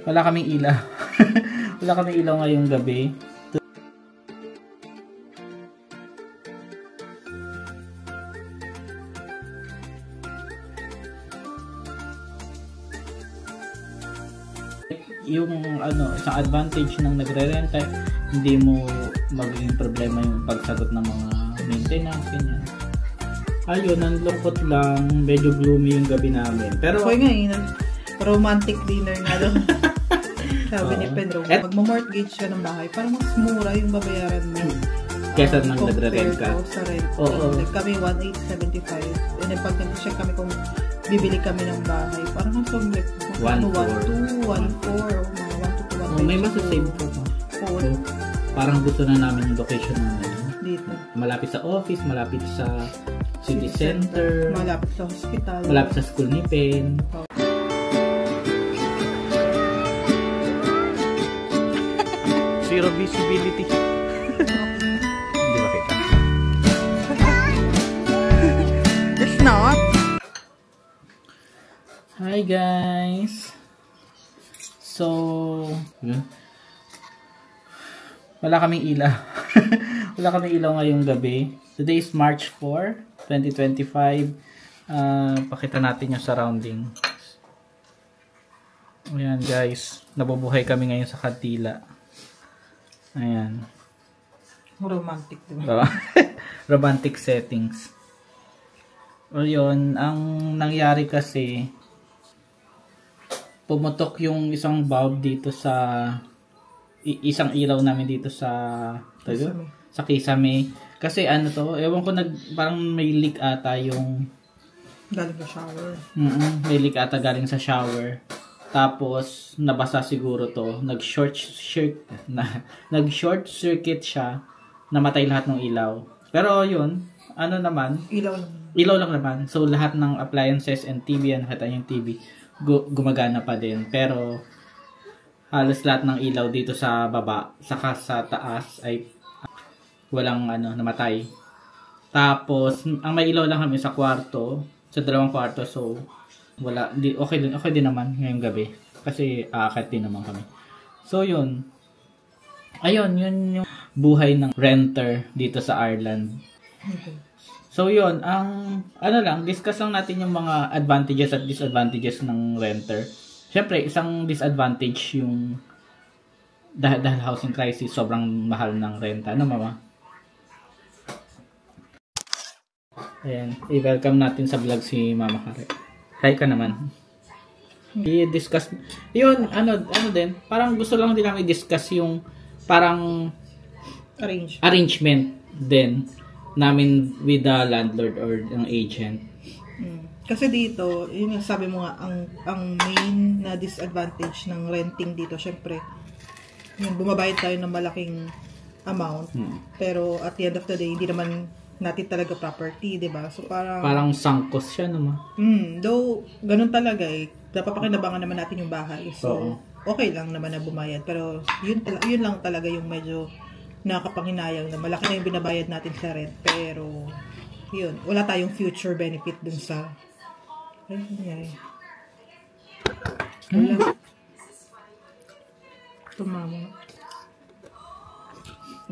Wala kaming ilaw. Wala kaming ilaw ngayong gabi. Yung isang advantage ng nagre-renta, hindi mo magiging problema yung pagsagot ng mga maintenance, ganyan. Ayun, ang lungkot lang, medyo gloomy yung gabi namin. Pero okay nga romantic dinner nga doon. Sabi ni Pedro, magmo-mortgage ka ng bahay, parang mas mura yung babayaran mo. Kesa nang nagre-rent ka. Sa rent. Like kami 1,875. And then pag nag-check kami kung bibili kami ng bahay, parang ang somlet. 1,2, 1,4, may masasave ko pa. Parang gusto na namin yung location namin. Dito. Malapit sa office, malapit sa city center, malapit sa hospital, malapit sa school ni Pen. Zero visibility. Hindi ba kita? It's not. Hi guys. So, wala kaming ilaw. Wala kaming ilaw ngayong gabi. Today is March 4, 2025. Pakita natin yung surrounding. Ayan guys, nabubuhay kami ngayon sa Kantila. Ayan. Romantic, diba? Romantic settings. O yun, ang nangyari kasi, pumutok yung isang bulb dito sa isang ilaw namin dito sa Kisame. Kasi ano to, ewan ko, parang may leak ata yung galing sa shower. May leak ata galing sa shower. Tapos nabasa siguro to, nag-short circuit siya, namatay lahat ng ilaw. Pero yun, ano naman, ilaw lang naman. So lahat ng appliances and TV, nakita yung TV, gumagana pa din. Pero halos lahat ng ilaw dito sa baba, saka sa taas ay walang namatay. Tapos ang may ilaw lang kami sa kwarto, sa dalawang kwarto. So wala, okay din naman ngayong gabi kasi aakyat din naman kami. So yun. Ayun, yun yung buhay ng renter dito sa Ireland. So yun, ang discuss lang natin yung mga advantages at disadvantages ng renter. Siyempre, isang disadvantage yung dahil housing crisis, sobrang mahal ng renta. Ano, mama? Ayan, i-welcome natin sa vlog si Mama Kare. Hi ka naman. I-discuss, yun, din, parang gusto lang din namin i-discuss yung parang arrangement din namin with the landlord or ang agent. Kasi dito, yun yung sabi mo nga, ang main na disadvantage ng renting dito, syempre, yung bumabayad tayo ng malaking amount, pero at the end of the day, hindi naman natin talaga property, diba? So parang sangkos siya naman. Though, ganun talaga napapakinabangan naman natin yung bahay. So, okay lang naman na bumayad. Pero, yun lang talaga yung medyo nakakapanginayang na malaki na yung binabayad natin sa rent. Pero, yun. Wala tayong future benefit dun sa tumama.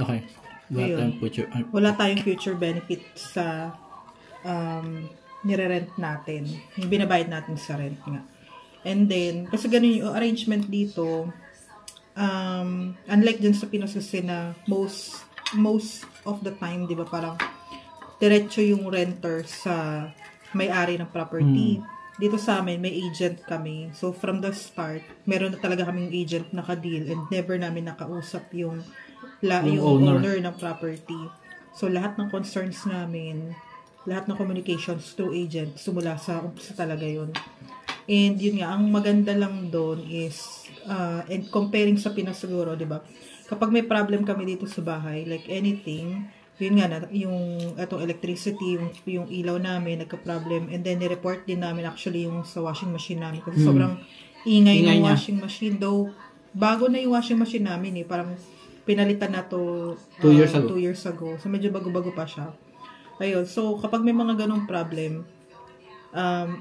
Okay. Wala tayong future benefit sa nire-rent natin. Yung binabayad natin sa rent nga. And then, kasi ganun yung arrangement dito, unlike dyan sa Pinas kasi na most of the time, di ba, parang diretso yung renter sa may-ari ng property. Dito sa amin, may agent kami. So, from the start, meron na talaga kaming agent naka-deal and never namin nakausap yung owner ng property. So, lahat ng concerns namin, lahat ng communications through agent, sumula sa umpisa talaga yun. And yun nga, ang maganda lang doon is, and comparing sa Pinas siguro, di ba? Kapag may problem kami dito sa bahay, like anything, yun nga, yung itong electricity, yung ilaw namin, nagka-problem, and then ni-report din namin actually yung sa washing machine namin. Kasi sobrang ingay ng washing machine. Though, bago na yung washing machine namin parang pinalitan na to 2 years ago. So, medyo bago-bago pa siya. Ayun. So, kapag may mga ganong problem,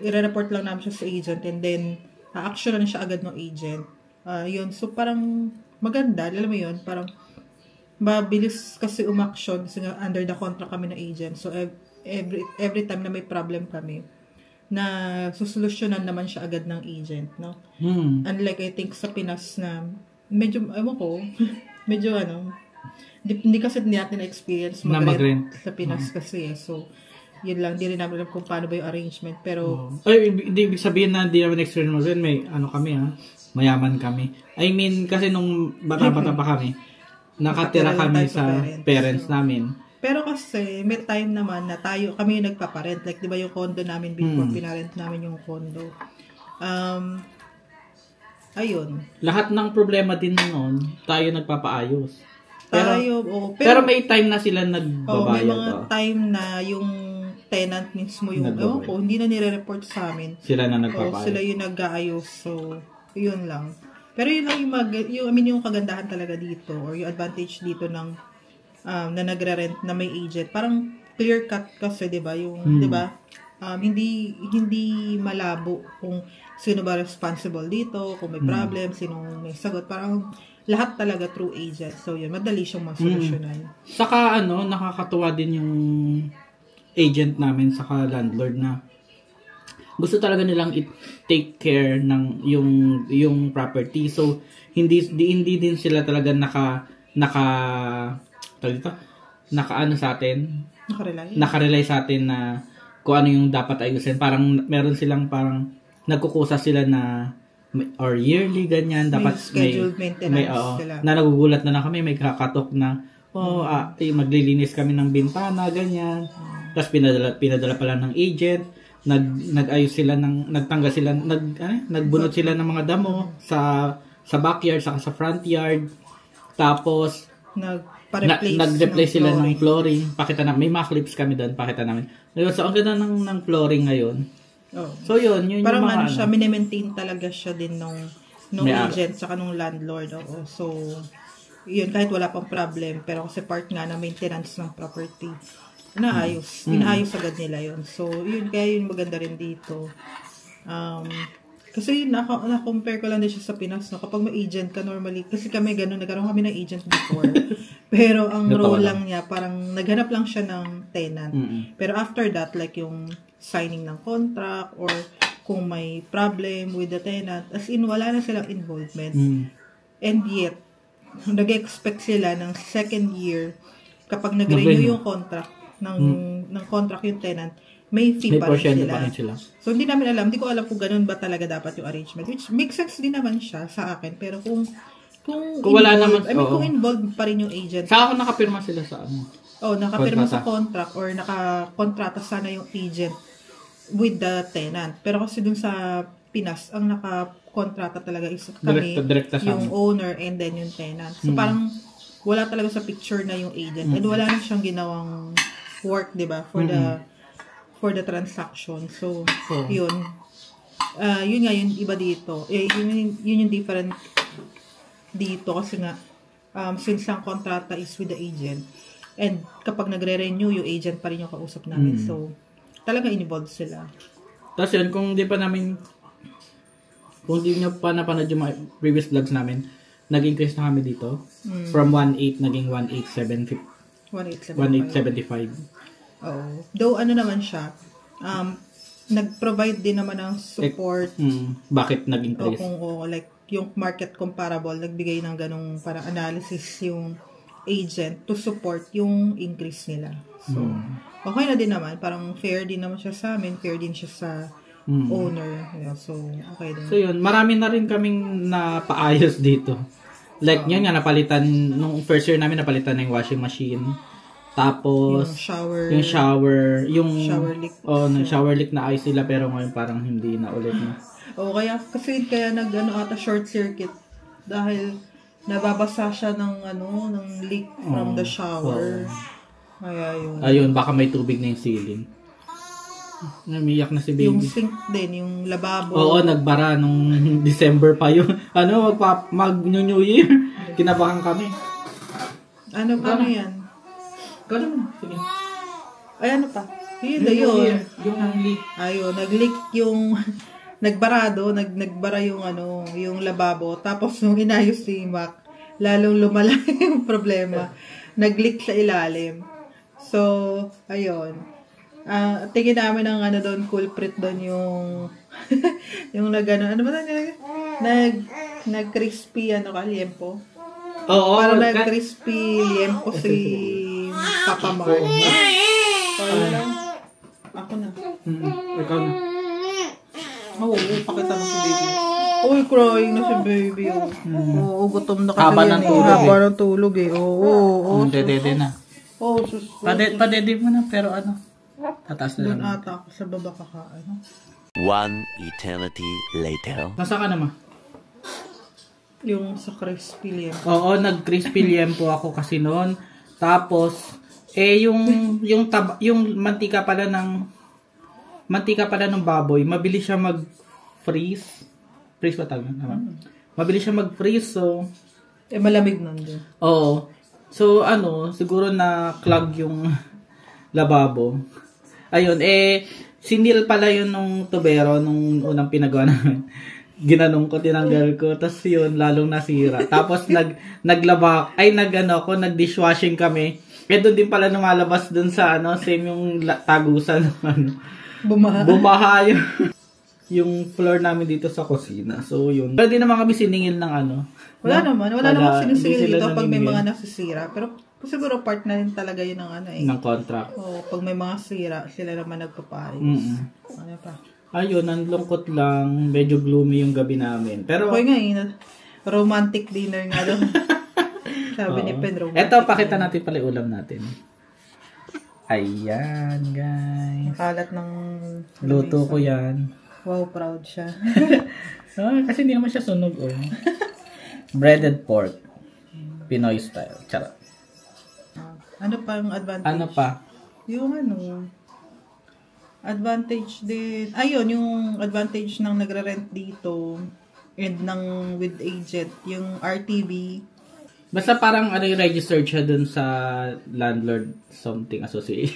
i-report lang namin siya sa agent and then a-action na siya agad ng agent. Yun. So, parang maganda. Alam mo yun? Parang mabilis kasi umaction kasi under the contract kami ng agent. So, every time na may problem kami, na susolusyonan naman siya agad ng agent, no? Unlike, I think, sa Pinas na medyo, ewan ko, medyo hindi kasi natin na-experience mag-rent sa Pinas kasi so, yun lang, di rin namin alam kung paano ba yung arrangement, pero hindi ibig sabihin na hindi namin experience mag-rent, may kami mayaman kami. I mean, kasi nung bata-bata pa kami, nakatira kami sa parents namin. Pero kasi, may time naman na kami yung nagpaparent. Like, di ba yung condo namin before, pinarent namin yung condo. Ayun. Lahat ng problema din noon, tayo nagpapaayos. Pero may time na sila nagbabayad. May mga time na yung tenant mismo yung, hindi na nire-report sa amin. Sila na nagpapaayos. Sila yung nag-aayos. So, yun lang. Pero yun lang yung kagandahan talaga dito or yung advantage dito ng na nagre-rent na may agent. Parang clear cut kasi, 'di ba? Yung 'di ba? Hindi malabo kung sino ba responsible dito, kung may problem, sino may sagot. Parang lahat talaga through agent. So, yun, madali siyang masolusyonan. Saka nakakatuwa din yung agent namin saka landlord na gusto talaga nilang i-take care ng yung property. So, hindi din sila talaga nakarely sa atin na kung ano yung dapat ayusin. Parang meron silang parang nagkukusa sila na or yearly ganyan dapat scheduled maintenance sila. Na nagugulat na kami, may kakatok na maglilinis kami ng bintana ganyan. Tapos pinadala pala ng agent, nag-ayos sila nagtanggal sila, nagbunot sila ng mga damo sa backyard saka sa front yard. Tapos nag-replace sila ng flooring. Pakita na may mga clips kami doon, pakita namin. So ang ganda ng flooring ngayon. So yun parang yung mga siya, mini-maintain talaga siya din nung agent saka nung landlord. So yun, kahit wala pang problem, pero kasi part nga na maintenance ng property, inaayos agad nila yun. So yun, kaya yun maganda rin dito. Kasi na-compare ko lang din siya sa Pinas, no? Kapag may agent ka normally, kasi kami nagkaroon kami ng agent before. Pero ang role lang niya, parang naghanap lang siya ng tenant. Pero after that, like yung signing ng contract or kung may problem with the tenant, as in, wala na silang involvement. And yet, nag-expect sila ng second year, kapag nag-renew yung contract, ng contract yung tenant, may fee pa rin sila. So, hindi namin alam. Hindi ko alam kung ganun ba talaga dapat yung arrangement. Which makes sense din naman siya sa akin. Pero kung wala naman, kung involved pa rin yung agent. Saka kung nakapirma sila sa nakapirma sa contract or nakakontrata sana yung agent with the tenant. Pero kasi dun sa Pinas, ang nakakontrata talaga is kami, yung owner and then yung tenant. So, parang wala talaga sa picture na yung agent. And wala na siyang ginawang work, di ba? For the transaction. So, yun. Yun nga, yung iba dito. Yun yung different dito kasi nga, since ang kontrata is with the agent, and kapag nagre-renew, yung agent pa rin yung kausap namin. So, talaga involved sila. Tapos yun, kung di nyo pa napanood yung previous vlogs namin, nag-increase na kami dito. From 1.8 naging 1.875. Though naman siya, nag-provide din naman ng support. Bakit nag-increase? Like yung market comparable, nagbigay ng ganong para analysis yung agent to support yung increase nila. So, okay na din naman. Parang fair din naman siya sa amin, fair din siya sa owner. So, okay din. So yun, marami na rin kaming napaayos dito. Like yun nga, napalitan, nung first year namin, napalitan na yung washing machine. Tapos, yung shower leak. Shower leak na ayos sila, pero ngayon parang hindi na ulit na. Kaya ata short circuit dahil nababasa siya ng leak from the shower. Kaya yun. Ayun, baka may tubig na yung ceiling. Namiyak na si baby. Yung sink din, yung lababo. Oo, nagbara nung December pa yun. Mag-New Year. Kinabahan kami. Ano yan? Gano'n. Sige. Ay, ano pa? Yun na yun. Yung nag-leak. Ayun, nag-leak yung nagbara yung yung lababo. Tapos nung inayos ni Mac, lalong lumala yung problema. Nag-leak sa ilalim. So, ayun. Tingin namin ang doon, culprit doon yung yung ano ba nag-crispy liempo. Oo. Parang nag-crispy liempo si Papa Mark. Ako na. Ikaw na. Oo, pakita mo si baby. Uy, crying na si baby. Oo, gutom na kasi Haba ng tulog eh. Haba ng tulog eh. Oo. Dede na. Oo, sus. Padede mo na, pero tataas na Doon lang. ata ako sa baba kakain. One eternity later. Nasa ka naman? Yung sa crispy liempo. Oo, nag-crispy liempo ako kasi noon. Tapos, yung mantika pala ng baboy, mabilis siya mag-freeze. Freeze ba tawag? Mabilis siya mag-freeze, so... malamig nun din. Oo. So, siguro na clog yung lababo. Ayun, sinil pala yun nung tubero, nung unang pinagawa namin. Ginanong ko, tinanggal ko, tapos yun, lalong nasira. Tapos, nag-dishwashing kami. Doon din pala lumalabas dun sa, same yung tagusan. Bumaha yung floor namin dito sa kusina. So, yun. Pero di naman kami siningil ng Wala naman sinisingil dito pag may mga nasisira. Pero, siguro part na rin talaga yun ng contract. Oo, pag may mga sira, sila naman nagpapaayos. Ano pa? Ayun, ang lungkot lang. Medyo gloomy yung gabi namin. Pero, okay nga romantic dinner nga doon. Sabi ni Pen, romantic. Eto, pakita natin pala ulam natin. Ayan, guys. Kalat ng Luto ko yan. Wow, proud siya. Kasi hindi naman siya sunog, Breaded pork. Pinoy style. Charot. Ano pa ang advantage? Ano pa? Yung advantage din. Ayun, yung advantage ng nagre-rent dito and ng with agent, yung RTV. Basta parang registered siya dun sa landlord something association.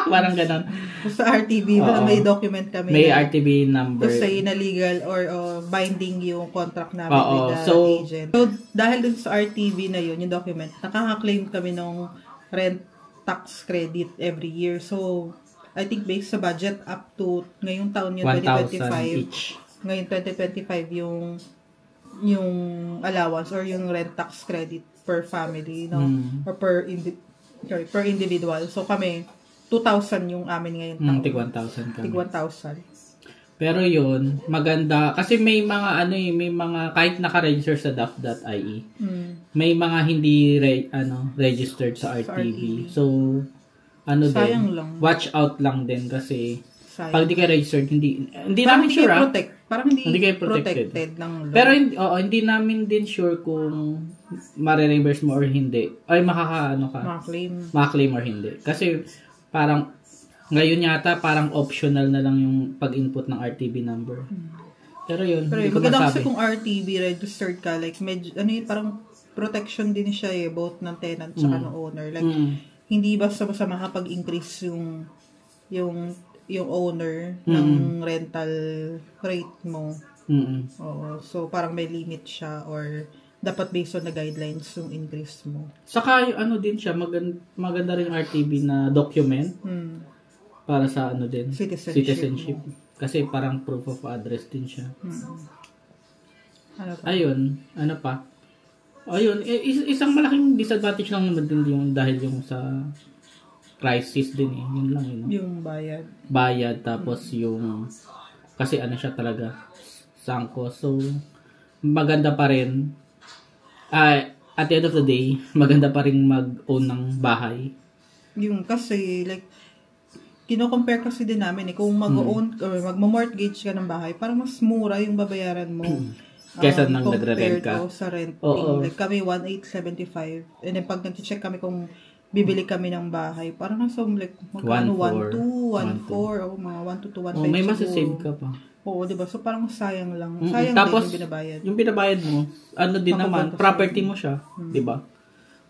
Parang ganon. Sa RTV, may document kami. May RTV number. Kasi na legal or binding yung contract namin with the agent. So, dahil dun sa RTV na yun, yung document, nakaka-claim kami ng rent tax credit every year. So, I think based sa budget up to ngayong taon yung 2025. Each. Ngayon 2025 yung allowance or yung rent tax credit per family, no? Or per individual. So kami 2,000 yung amin ngayon taon. Tig 1,000 kami. Tig 1,000. Pero yun, maganda kasi may mga may mga kahit naka-register sa DAF.ie. May mga hindi registered sa RTV. So sayang din, lang. Watch out lang din kasi sayang. Pag di ka registered, hindi namin sure. Parang hindi protected ng law. Pero hindi namin din sure kung ma-reimburse mo or hindi. Ay maka-claim or hindi. Kasi parang ngayon yata parang optional na lang yung pag-input ng RTB number. Pero yun, hindi ko maganda masabi. kasi kung RTB registered ka, like medyo parang protection din siya both ng tenant at ng owner. Like hindi basta-basta makapag-increase yung owner ng rental rate mo. Oo. So, parang may limit siya or dapat based on the guidelines yung increase mo. Saka din siya, maganda rin yung RTB na document para sa din, citizenship. Kasi parang proof of address din siya. Ayun, ano pa? Ayun, isang malaking disadvantage lang naman din yung dahil yung sa crisis din yun lang yung bayad tapos yung kasi siya talaga sangko, so maganda pa rin at the end of the day maganda pa rin mag-own ng bahay yung kasi like kino-compare kasi din namin kung mag-own or magmo-mortgage ka ng bahay parang mas mura yung babayaran mo kesa nang nagre-rent ka sa renting. Like kami 1,875 and then pag nag-check kami kung bibili kami ng bahay, parang nasa like, magkano 1,2, 1,4, o mga 1,2, 1,5 may masasave ka pa. Oo, diba? So, parang sayang lang. Sayang tapos, din yung binabayad. Yung binabayad mo, din naman, property mo siya. Diba?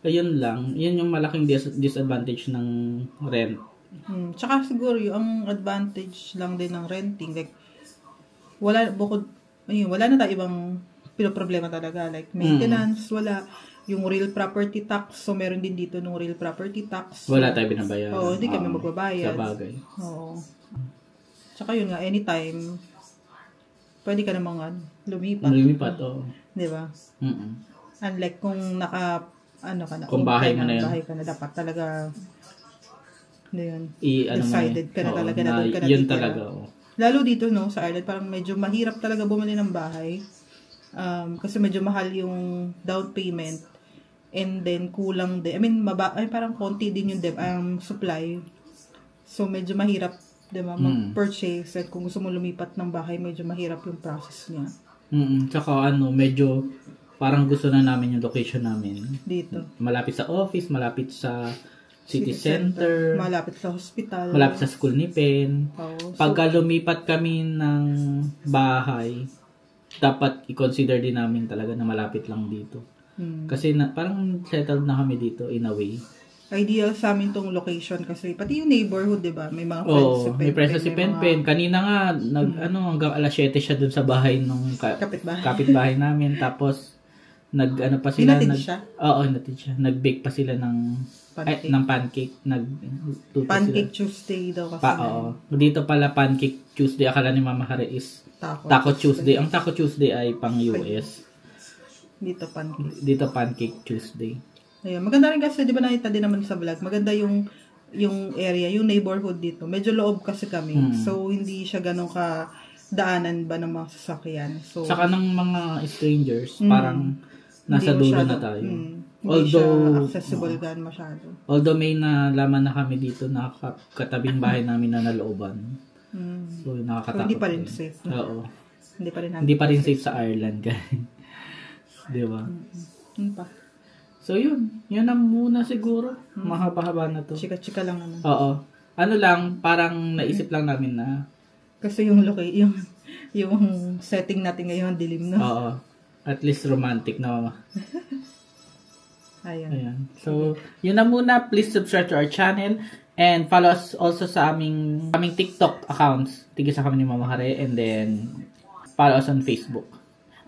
Ayun lang. Yun yung malaking disadvantage ng rent. Tsaka siguro yung advantage lang din ng renting, like, wala na tayo ibang pinoproblema talaga. Like, maintenance, wala. Yung real property tax, so meron din dito nung real property tax. So, wala tayo binabayaran. Oo, hindi kami magbabayad. Sa bagay. Oo. Tsaka yun nga, anytime, pwede ka namang lumipat. Lumipat, oo. Di ba? Unlike kung kung bahay mo na yan. Bahay ka na, dapat talaga, yun, decided ka na talaga na doon ka na yun titira. talaga, Lalo dito, no, sa Ireland, parang medyo mahirap talaga bumili ng bahay. Kasi medyo mahal yung down payment. And then, kulang din. I mean, parang konti din yung supply. So, medyo mahirap, diba, mag-purchase. At kung gusto mo lumipat ng bahay, medyo mahirap yung process niya. Tsaka, medyo, parang gusto na namin yung location namin. Dito. Malapit sa office, malapit sa city center, malapit sa hospital, malapit sa school ni Pen. Pagka lumipat kami ng bahay, dapat i-consider din namin talaga na malapit lang dito. Kasi parang settled na kami dito in a way. Ideal sa amin tong location kasi pati yung neighborhood, 'di ba? May mga friends si Pen. May friends si Pen. Kanina nga hanggang alas 7 siya dun sa bahay ng kapitbahay namin. Tapos pa sila, hinatid siya? Oo, hinatid siya. Nag-bake pa sila ng pancake. Pancake Tuesday daw kasi. Oo. Dito pala pancake Tuesday. Akala ni Mama Hare is Taco Tuesday. Ang Taco Tuesday ay pang US. Dito pancake Tuesday. Ayun. Maganda rin kasi, di ba nakita din naman sa vlog, maganda yung area, yung neighborhood dito. Medyo loob kasi kami. So, hindi siya ganun ka daanan ba ng mga sasakyan. So, saka ng mga strangers, parang nasa dulo na tayo. Hindi siya accessible gan masyado. Although may nalaman na kami dito na katabing bahay namin na nalooban. So, nakakatakot. So, hindi pa rin safe. Oo. Hindi pa rin safe sa Ireland, guys. Di ba? So, yun. Yun ang muna siguro. Mahaba-haba na to. Chika-chika lang naman. Oo. Parang naisip lang namin na kasi yung setting natin ngayon, dilim, no? Oo. At least romantic na, Mama. Ayan. So, yun na muna. Please subscribe to our channel and follow us also sa aming TikTok accounts. Tigisa kami ni Mama Hare, and then follow us on Facebook.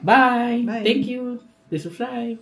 Bye! Thank you! Please subscribe!